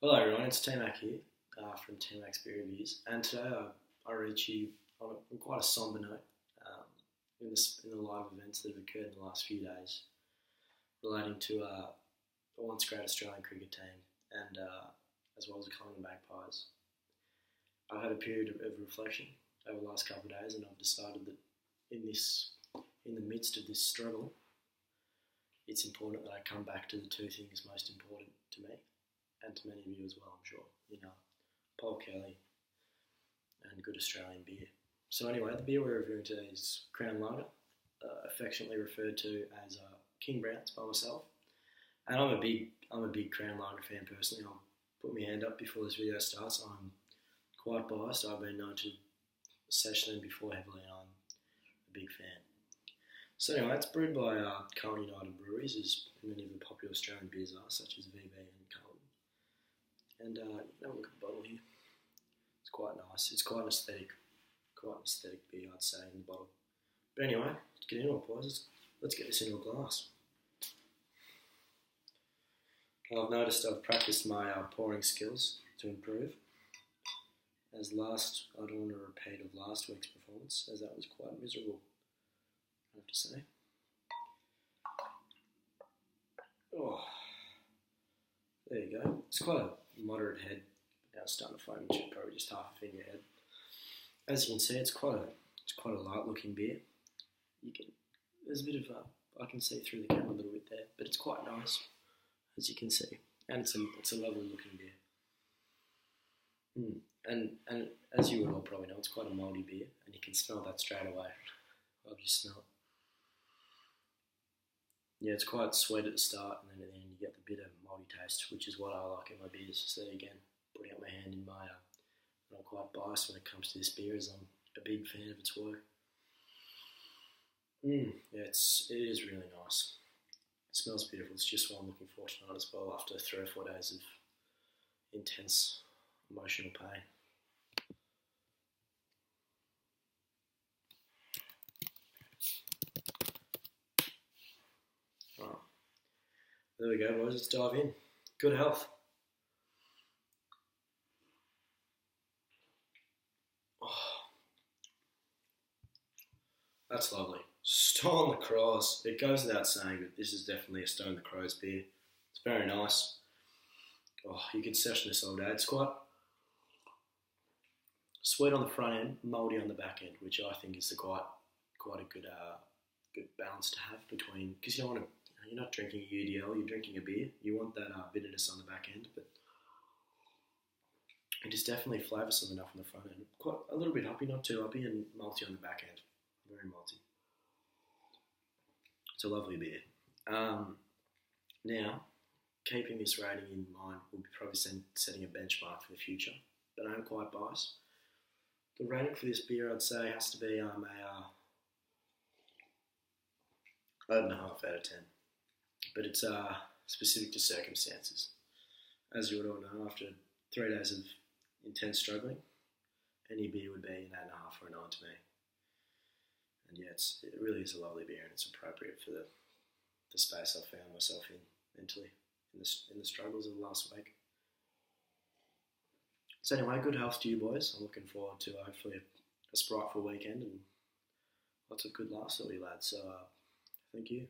Hello everyone, it's T-Mac here from T-Mac's Beer Reviews, and today I reach you on quite a somber note in the light of events that have occurred in the last few days relating to the once great Australian cricket team and as well as the Collingwood Magpies. I've had a period of reflection over the last couple of days, and I've decided that in the midst of this struggle, it's important that I come back to the two things most important to me and to many of you as well, I'm sure. Paul Kelly and good Australian beer. So anyway, the beer we're reviewing today is Crown Lager, affectionately referred to as King Browns by myself. And I'm a big Crown Lager fan personally. I'll put my hand up before this video starts. I'm quite biased. I've been known to session them before heavily, and I'm a big fan. So anyway, it's brewed by Carlton United Breweries, as many of the popular Australian beers are, such as VB and Carlton. And look at the bottle here. It's quite nice. It's quite an aesthetic beer, I'd say, in the bottle. But anyway, let's get into it, boys. Let's get this into a glass. I've noticed I've practiced my pouring skills to improve. I don't want a repeat of last week's performance, as that was quite miserable, I have to say. Oh, there you go. It's quite a moderate head. Now it's starting to foam, which is probably just half a finger head. As you can see, it's quite a light looking beer. There's a bit of I can see through the camera a little bit there, but it's quite nice, as you can see, and it's a lovely looking beer. And as you would all probably know, it's quite a malty beer, and you can smell that straight away. I'll just smell it. Yeah, it's quite sweet at the start, and then at the end you get the bitter malty taste, which is what I like in my beers. So again, putting up my hand in my, and I'm quite biased when it comes to this beer, as I'm a big fan of its work. Yeah, it is really nice. It smells beautiful. It's just what I'm looking for tonight as well, after 3 or 4 days of intense emotional pain. Right. There we go, boys. Let's dive in. Good health. Oh, that's lovely. Stone the Crows. It goes without saying, but this is definitely a Stone the Crows beer. It's very nice. Oh, you can session this all day. It's quite sweet on the front end, mouldy on the back end, which I think is quite a good balance to have between, because you're not drinking a UDL, you're drinking a beer. You want that bitterness on the back end, but it is definitely flavoursome enough on the front end. Quite a little bit hoppy, not too hoppy, and malty on the back end. Very malty. It's a lovely beer. Now, keeping this rating in mind, we'll be probably setting a benchmark for the future, but I'm quite biased. The rating for this beer, I'd say, has to be a 8.5 out of 10. But it's specific to circumstances. As you would all know, after 3 days of intense struggling, any beer would be an 8.5 or a 9 to me. And yeah, it really is a lovely beer, and it's appropriate for the space I found myself in mentally in the struggles of last week. So anyway, good health to you boys. I'm looking forward to hopefully a sprightful weekend and lots of good laughs at you lads. So thank you.